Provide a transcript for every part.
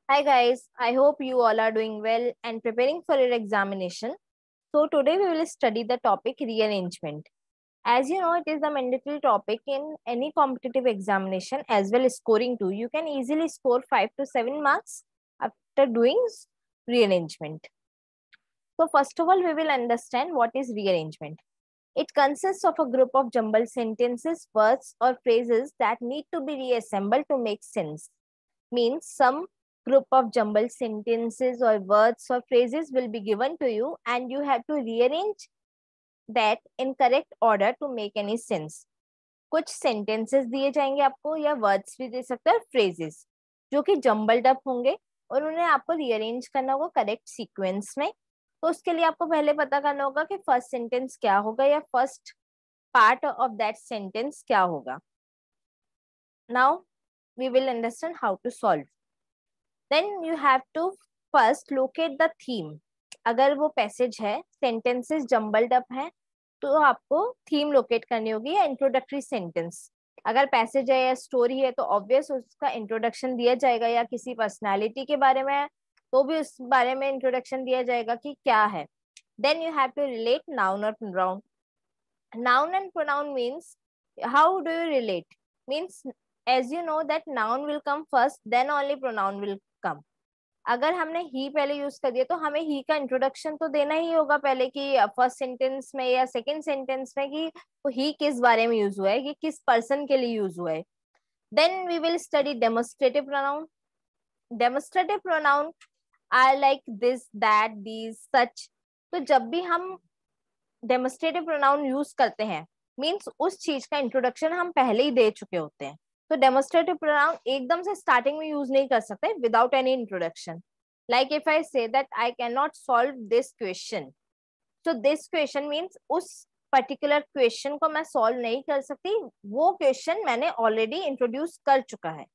Hi guys, I hope you all are doing well and preparing for your examination. So today we will study the topic rearrangement. As you know, it is a mandatory topic in any competitive examination as well as scoring too. You can easily score 5 to 7 marks after doing rearrangement. So first of all, we will understand what is rearrangement. It consists of a group of jumbled sentences, words or phrases that need to be reassembled to make sense. Means some group of jumbled sentences or words or phrases will be given to you and you have to rearrange that in correct order to make any sense. कुछ sentences दिए जाएंगे आपको या words भी दे सकते हैं phrases जो कि jumbled up होंगे और उन्हें आपको rearrange करना होगा correct sequence में. तो उसके लिए आपको पहले पता करना होगा कि first sentence क्या होगा या first part of that sentence क्या होगा. Now we will understand how to solve. Then you have to first locate the theme. अगर वो पैसेज है, सेंटेंसेस जम्बल्ड अप है, तो आपको थीम लोकेट करनी होगी या इंट्रोडक्टरी सेंटेंस. अगर पैसेज है या स्टोरी है तो ऑब्वियस उसका इंट्रोडक्शन दिया जाएगा या किसी पर्सनालिटी के बारे में है तो भी उस बारे में इंट्रोडक्शन दिया जाएगा कि क्या है. Then you have to relate noun और pronoun. Noun and pronoun means how do you relate? Means as you know that noun will come first, then only pronoun will come. अगर हमने ही पहले यूज कर दिया तो हमें ही का इंट्रोडक्शन तो देना ही होगा पहले कि फर्स्ट सेंटेंस में या सेकंड सेंटेंस में कि वो ही किस बारे में यूज हुआ है, कि किस पर्सन के लिए यूज हुआ है. Then we will study demonstrative pronoun. Demonstrative pronoun are like this, that, these, such. तो जब भी हम डेमोस्ट्रेटिव प्रोनाउन यूज करते हैं मींस उस चीज का इंट्रोडक्शन हम पहले ही दे चुके होते हैं. तो डेमोस्ट्रेटिव प्रोनाउन एकदम से स्टार्टिंग में यूज नहीं कर सकते without any introduction. Like if I say that I can not solve this question, तो दिस क्वेश्चन मींस उस पर्टिकुलर क्वेश्चन को मैं सॉल्व नहीं कर सकती, वो क्वेश्चन मैंने ऑलरेडी इंट्रोड्यूस कर चुका है.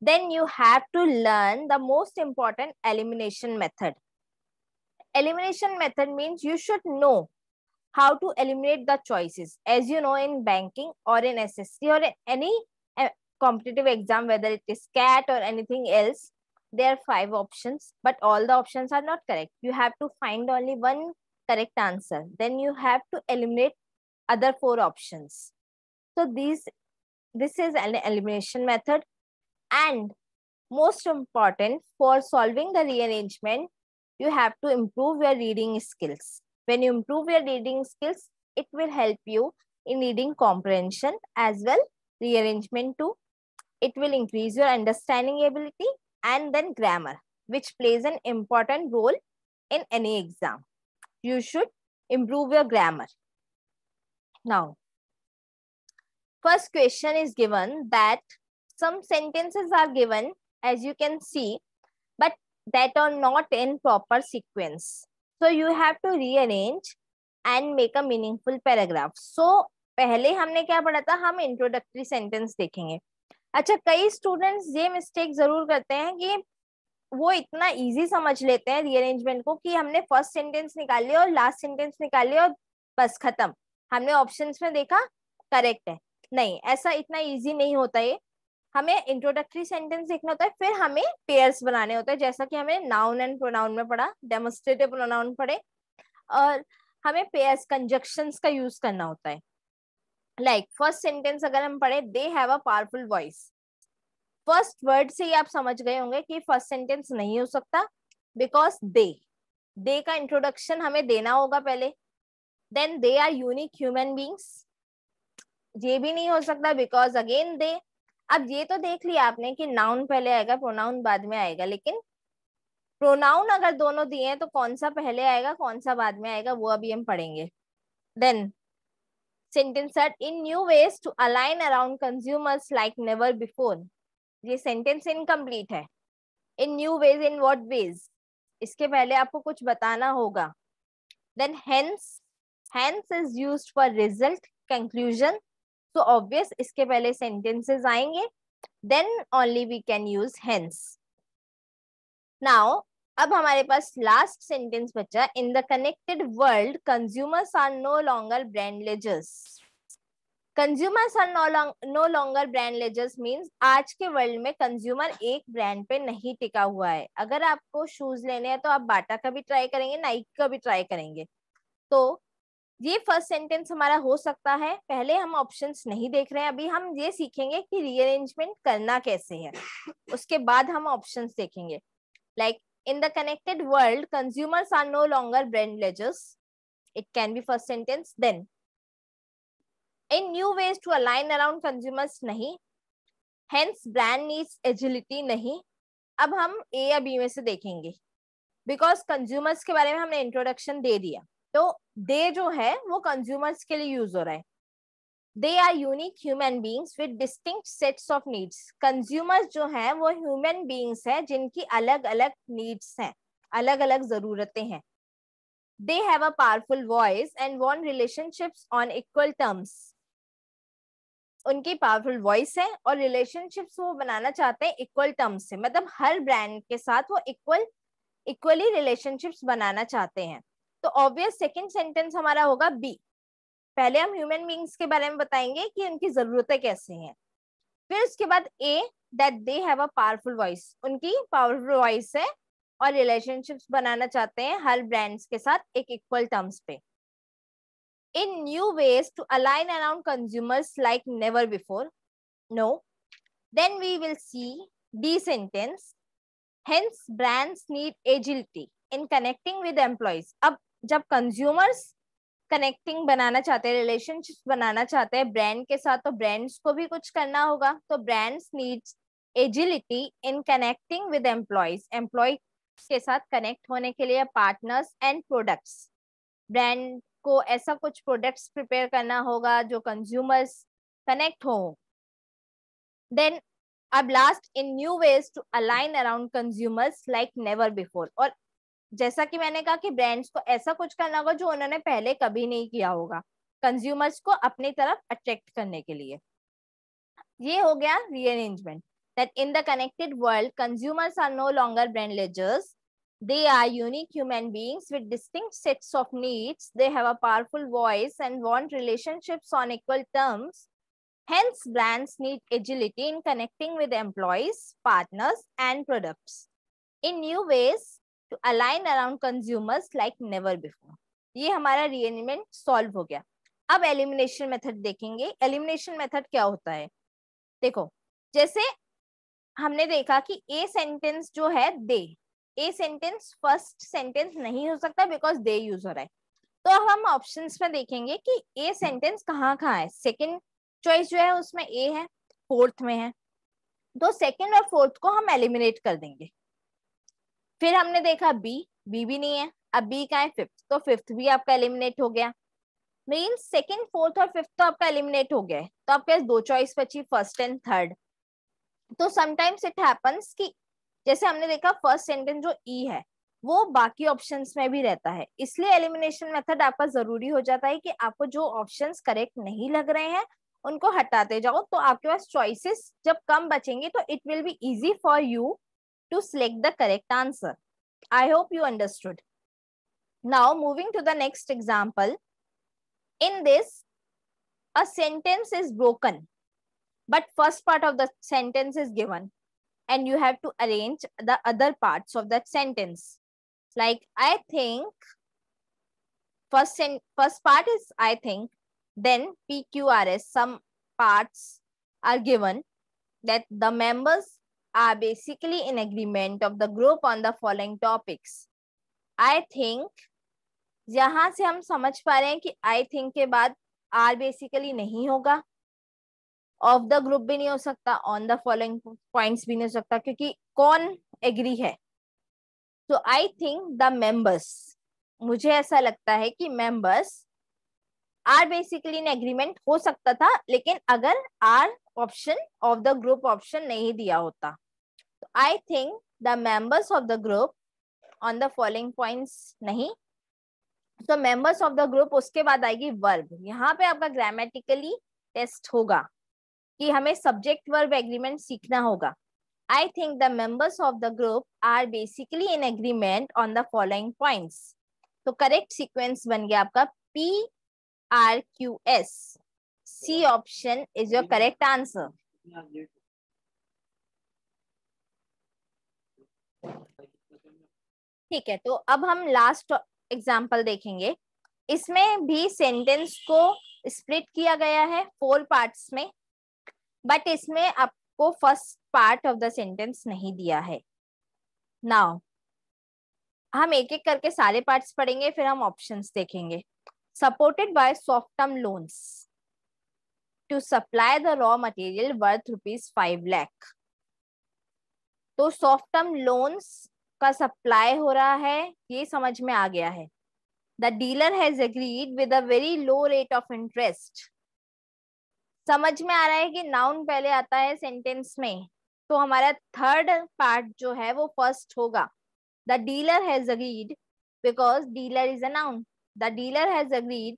Then you have to learn the most important elimination method. Elimination method means you should know how to eliminate the choices. As you know, in banking or in SSC or in any competitive exam, whether it is CAT or anything else, there are 5 options, but all the options are not correct. You have to find only one correct answer. Then you have to eliminate other 4 options. So this is an elimination method. And most important, for solving the rearrangement, you have to improve your reading skills. When you improve your reading skills, it will help you in reading comprehension as well, rearrangement too. It will increase your understanding ability and then grammar, which plays an important role in any exam. You should improve your grammar. Now, first question is given that some sentences are given, as you can see, but that are not in proper sequence. So you have to rearrange and make a meaningful paragraph. So पहले हमने क्या पढ़ा था, हम introductory sentence देखेंगे. अच्छा, कई students ये मिस्टेक जरूर करते हैं कि वो इतना इजी समझ लेते हैं रीअरेंजमेंट को कि हमने फर्स्ट सेंटेंस निकाल लिया और लास्ट सेंटेंस निकाल लिया और बस खत्म, हमने ऑप्शंस में देखा करेक्ट है. नहीं, ऐसा इतना इजी नहीं होता है. हमें इंट्रोडक्टरी सेंटेंस देखना होता है, फिर हमें पेयर्स बनाने होते हैं, जैसा कि हमें नाउन एंड प्रोनाउन में पढ़ा, डेमोस्ट्रेटिव प्रोनाउन पढ़े, और हमें पेयर्स कंजक्शंस का यूज करना होता है. लाइक फर्स्ट सेंटेंस अगर हम पढ़े, दे have a powerful voice. First word से ही आप समझ गए होंगे कि फर्स्ट सेंटेंस नहीं हो सकता, बिकॉज दे का इंट्रोडक्शन हमें देना होगा पहले. Then they are unique human beings, ये भी नहीं हो सकता बिकॉज अगेन दे. अब ये तो देख लिया आपने कि नाउन पहले आएगा, प्रोनाउन बाद में आएगा, लेकिन प्रोनाउन अगर दोनों दिए हैं तो कौन सा पहले आएगा कौन सा बाद में आएगा वो अभी हम पढ़ेंगे. Then sentence set in new ways to align around consumers like never before. ये सेंटेंस इनकम्प्लीट है. In new ways, in what ways, इसके पहले आपको कुछ बताना होगा. Then hence is used for result, conclusion. तो ऑब्वियस इसके पहले सेंटेंसेस आएंगे, then only we can use hence. Now अब हमारे पास लास्ट सेंटेंस बचा. In the connected world consumers are no longer brand ledgers. Consumers are no longer brand ledgers means आज के वर्ल्ड में कंज्यूमर एक ब्रांड पे नहीं टिका हुआ है. अगर आपको शूज लेने हैं तो आप बाटा का भी ट्राई करेंगे, नाइक का भी ट्राई करेंगे. तो ये फर्स्ट सेंटेंस हमारा हो सकता है. पहले हम ऑप्शंस नहीं देख रहे हैं, अभी हम ये सीखेंगे कि रीअरेंजमेंट करना कैसे है, उसके बाद हम ऑप्शंस देखेंगे. Like in the connected world consumers are no longer brand leaders, it can be first sentence. Then in new ways to align around consumers नहीं, hence brand needs agility नहीं. अब हम ए या बी में से देखेंगे, बिकॉज कंज्यूमर्स के बारे में हमने इंट्रोडक्शन दे दिया. तो दे जो है वो कंज्यूमर्स के लिए यूज हो रहा है. They are unique human beings with distinct sets of needs. Consumers जो है वो ह्यूमन बींग्स है जिनकी अलग अलग नीड्स हैं, अलग अलग जरूरतें हैं. दे have a powerful voice and want relationships on equal terms. उनकी पावरफुल वॉइस है और रिलेशनशिप्स वो बनाना चाहते हैं इक्वल टर्म्स से, मतलब हर ब्रांड के साथ वो इक्वली रिलेशनशिप्स बनाना चाहते हैं. तो ऑब्वियस सेकंड सेंटेंस हमारा होगा बी. पहले हम ह्यूमन बींग्स के बारे में बताएंगे कि उनकी जरूरतें कैसे हैं, फिर उसके बाद a that they have a powerful voice, उनकी पावरफुल वॉइस है और रिलेशनशिप्स बनाना चाहते हैं हर ब्रांड्स के साथ एक इक्वल टर्म्स पे. In new ways to align around consumers like never before. No. Then we will see D sentence. Hence brands need agility in connecting with employees. अब जब consumers कनेक्टिंग बनाना चाहते हैं, रिलेशनशिप बनाना चाहते हैं ब्रांड के साथ, तो ब्रांड्स को भी कुछ करना होगा. तो brands needs agility in connecting with employees. Employee के साथ कनेक्ट होने के लिए पार्टनर्स एंड प्रोडक्ट्स. ब्रांड को ऐसा कुछ प्रोडक्ट्स प्रिपेयर करना होगा जो कंज्यूमर्स कनेक्ट हो. देन अब last in new ways to align around consumers like never before. और जैसा कि मैंने कहा कि ब्रांड्स को ऐसा कुछ करना होगा जो उन्होंने पहले कभी नहीं किया होगा कंज्यूमर्स को अपनी तरफ अट्रैक्ट करने के लिए. ये हो गया rearrangement. That in the connected world consumers are no longer brand ledgers. They are unique human beings with distinct sets of needs. They have a powerful voice and want relationships on equal terms. Hence, brands need agility in connecting with employees, partners, and products in new ways to align around consumers like never before. ये हमारा rearrangement solve हो गया. अब elimination method देखेंगे. Elimination method क्या होता है? देखो, जैसे हमने देखा कि ए सेंटेंस जो है दे, ए सेंटेंस फर्स्ट सेंटेंस नहीं हो सकता बिकॉज दे यूज हो रहा है. तो अब हम ऑप्शंस में देखेंगे कि ए सेंटेंस कहाँ कहाँ है. सेकंड चॉइस जो है उसमें ए है, फोर्थ में है, तो सेकंड और फोर्थ को हम एलिमिनेट कर देंगे. फिर हमने देखा बी, बी भी नहीं है. अब बी का है फिफ्थ, तो फिफ्थ भी आपका एलिमिनेट हो गया. मीन्स सेकंड, फोर्थ और फिफ्थ तो आपका एलिमिनेट हो गया है. तो आपके पास दो चॉइस बची, फर्स्ट एंड थर्ड. तो समटाइम्स इट हैपन्स कि जैसे हमने देखा फर्स्ट सेंटेंस जो ई है वो बाकी ऑप्शंस में भी रहता है, इसलिए एलिमिनेशन मेथड आपका जरूरी हो जाता है कि आपको जो ऑप्शंस करेक्ट नहीं लग रहे हैं उनको हटाते जाओ. तो आपके पास चॉइसेस जब कम बचेंगे तो it will be easy for you to select the correct answer. I hope you understood. Now moving to the next example. In this a sentence is broken but first part of the sentence is given and you have to arrange the other parts of that sentence. Like I think, first part is I think, then PQRS, some parts are given that the members are basically in agreement of the group on the following topics. I think, यहां से हम समझ पा रहे हैं कि I think के बाद आर बेसिकली नहीं होगा, ऑफ द ग्रुप भी नहीं हो सकता, ऑन द फॉलोइंग पॉइंट्स भी नहीं हो सकता, क्योंकि कौन एग्री है. तो आई थिंक द मेंबर्स, मुझे ऐसा लगता है कि members are basically in agreement हो सकता था, लेकिन अगर are option of the group option नहीं दिया होता. तो I think the members of the group on the following points नहीं. तो मेंबर्स ऑफ द ग्रुप, उसके बाद आएगी वर्ब. यहाँ पे आपका ग्रामेटिकली टेस्ट होगा कि हमें सब्जेक्ट वर्ब एग्रीमेंट सीखना होगा. I think the members of the group are basically in agreement on the following points. तो करेक्ट सीक्वेंस बन गया आपका PRQS, C option is your correct answer. ठीक है, तो अब हम लास्ट एग्जाम्पल देखेंगे. इसमें भी सेंटेंस को स्प्लिट किया गया है 4 पार्ट्स में, बट इसमें आपको first part of the sentence नहीं दिया है. नाउ हम एक एक करके सारे पार्ट्स पढ़ेंगे, फिर हम ऑप्शंस देखेंगे. Supported by soft term loans to supply the raw material worth ₹5 lakh. तो सॉफ्ट टर्म लोन्स का सप्लाई हो रहा है, ये समझ में आ गया है. The dealer has agreed with a very low rate of interest. समझ में आ रहा है कि नाउन पहले आता है सेंटेंस में, तो हमारा थर्ड पार्ट जो है वो फर्स्ट होगा. The dealer has agreed because dealer is a noun. The dealer has agreed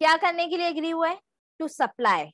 क्या करने के लिए एग्री हुआ है? To supply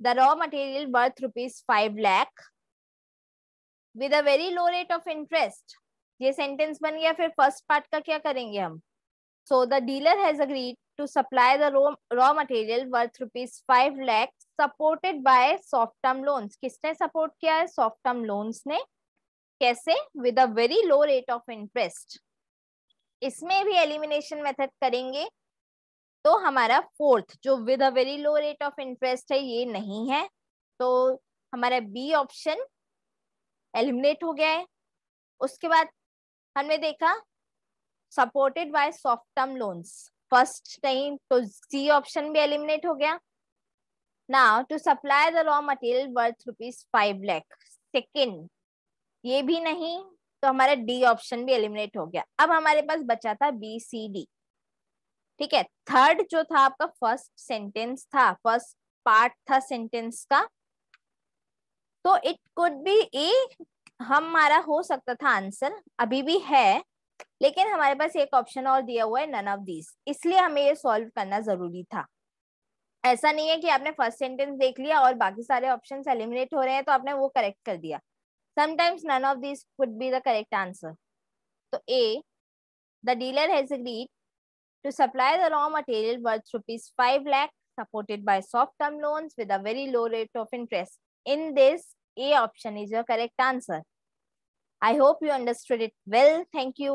the raw material worth ₹5 lakh with a very low rate of interest. ये सेंटेंस बन गया. फिर फर्स्ट पार्ट का क्या करेंगे हम? So the dealer has agreed to supply the raw material worth ₹5 lakh supported by soft term loans. किसने support किया है? सॉफ्ट टर्म लोन्स ने. कैसे? With a very low rate of interest. इसमें भी एलिमिनेशन मेथड करेंगे तो हमारा फोर्थ जो with a very low rate of interest है ये नहीं है, तो हमारा बी ऑप्शन एलिमिनेट हो गया है. उसके बाद हमने देखा supported by soft term loans, first नहीं, तो सी ऑप्शन भी एलिमिनेट हो गया. Now to supply the raw material worth ₹5 lakh, second, ये भी नहीं, तो हमारा डी ऑप्शन भी एलिमिनेट हो गया. अब हमारे पास बचा था बी सी डी. ठीक है, थर्ड जो था आपका फर्स्ट सेंटेंस था, फर्स्ट पार्ट था सेंटेंस का, तो इट कुड बी ए हमारा हो सकता था आंसर, अभी भी है, लेकिन हमारे पास एक ऑप्शन और दिया हुआ है नन ऑफ दीज, इसलिए हमें ये सॉल्व करना जरूरी था. ऐसा नहीं है कि आपने फर्स्ट सेंटेंस देख लिया और बाकी सारे ऑप्शंस एलिमिनेट हो रहे हैं तो आपने वो करेक्ट कर दिया. Sometimes none of these could be the correct answer. तो a, the dealer has agreed to supply the raw material worth ₹5 lakh supported by soft term loans with a very low rate of interest. In this, A option is your correct answer. I hope you understood it well. Thank you.